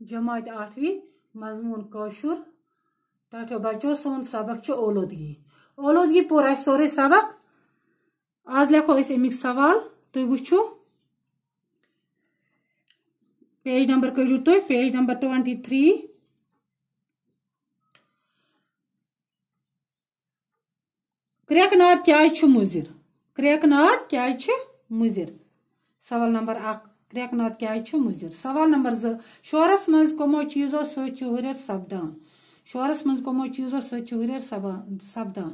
जमात 8वीं मजमून कौशुर टाटो बच्चों सोन सबक छ ओलूदगी। ओलूदगी पूरा सोरे सबक आज लेखो अमिक सवाल तुम वुचो पेज नंबर करू तुम पेज नंबर 23 क्रैकनाद क्या मुजिर क्रैकनाद क्या मुजिर सवाल नंबर 1 क्रैकनाद क्या मुजिर। सवाल नंबर 2 शोरस मज कमो चीजों हुरियर सपदान शोरस मज कमो चीजों हुरियर सपदान।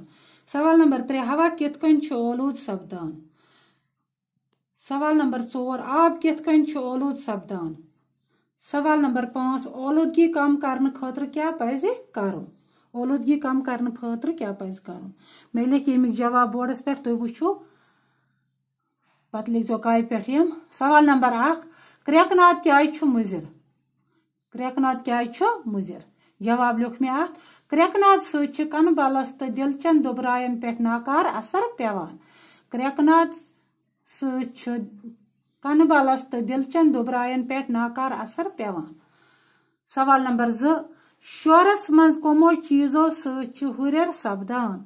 सवाल नंबर 3 हवा कित कन ओलूद सपदान। सवाल नंबर 4 आब कित कन ओलूद सपदान। सवाल नंबर 5 ओलूदगी कम करने खतर क्या पज करुन ओलूदगी कम करने खतर क्या पज करुन। मैं लिख अमिक जवाब बोर्डस पे तुम वुचो पत लिखो काय पे। सवाल नंबर 1 क्रैकनाद क्या मुजिर क्रैकनाद क्या मुजिर। जवाब लिख मे अत क्रैकनाद सत कन बलस तो दिलचन दुबरायन पे नाकार असर पेवान क्रैकनाद सत कन बलस तो दिलचन दुबरायन पे नाकार असर पेवान। सवाल नंबर 2 शोरस मज कमो चीजों सत हुरियर सपदान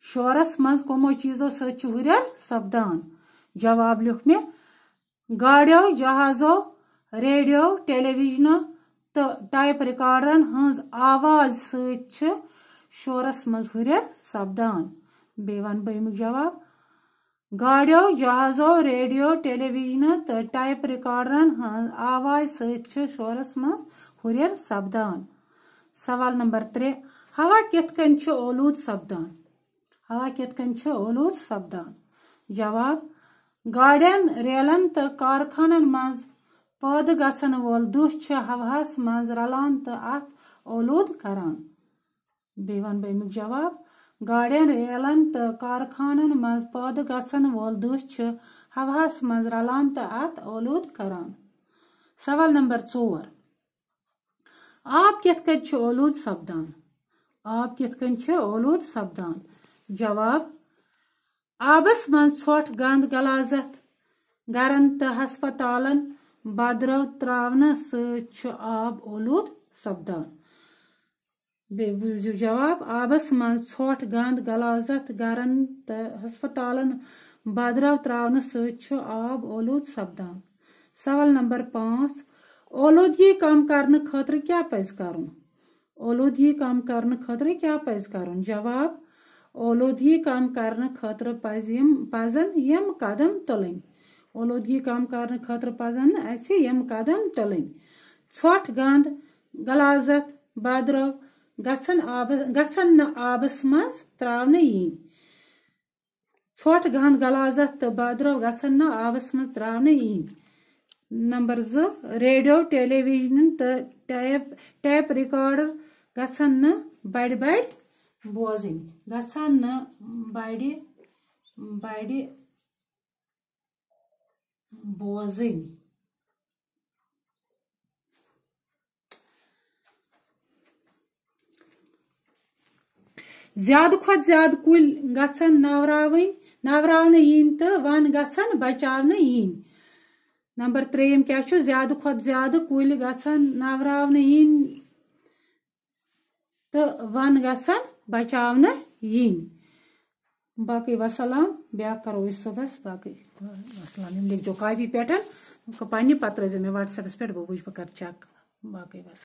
शोरस मज कमो चीजों सत हुरियर सपदान। जवाब लिख मे गाड़ियों जहाजों रेडियो टेलीविजन तो टाइप रिकॉर्डरन हज आवाज सत शोरस मज हुरियर सपदान। बे वन बह जवाब गाड़ियों जहाजों रेडियो टेलीविजन तो टाइप रिकॉर्डरन हज आवाज सत शोरस मज हुरियर सपदान। सवाल नंबर 3 हवा कित कन ओलूद सपदान हवा कित कन ओलूद सपदान। जवाब गाड़ियन रेलन तो कारखानन मज पौध गसन वोल दुह हवास मज रलान तो अत ओलूद करान। बे वन बह जवाब गाड़ियन रेलन तो कारखानन मज पौध गसन वोल दुह हवास मज रलान तो अत ओलूद करान। सवाल नंबर 4 आब कित कन ओलूद सपदान आब कित कन ओलूद सपदान। जवाब आबस मज छोट गंद गलाजत गरन तो हस्पतालन बदरव त्रावन सत आब ओलूद सपदान। जवाब आबस मज छोट गंद गलाजत गरन तो हस्पतालन बदरव त्रावन सत आब ओलूद सपदान। सवाल नंबर 5 ओलूदगी कम करने खतर क्या पज करुन ओलूदगी कम करने खतर क्या पज करुन। जवाब ओलूदगी कम करने खतर पजन यम कदम तुलन ओलूदगी कम करने खतर पजन असे यम कदम तुलन छोट गंद गलाजत बदरव गसन न आबस मज त्रावन यीन छोट गंद गलाजत तो बदरव गसन न आबस मज त्रावन यीन। नंबर 2 रेडियो टेलीविजन तो टैप रिकॉर्डर गसन न बड़ बड़ बोजन गसन न बड़ बड़ बोजन। ज्यादा खुद ज्यादा कुल गसन नवरावन यीन तो वन गसन बचावन यीन। नंबर 3 क्या ज्यादा खुद ज्यादा कुल गसन नवरावन यीन तो वन गसन बचावन यीन। बाकी वसलाम ब्या करो सुबह बाकी वसलाम लिख जो कापी पे पे पत मे व्हाट्सएप पे बह कर चेक बाकी वसलाम।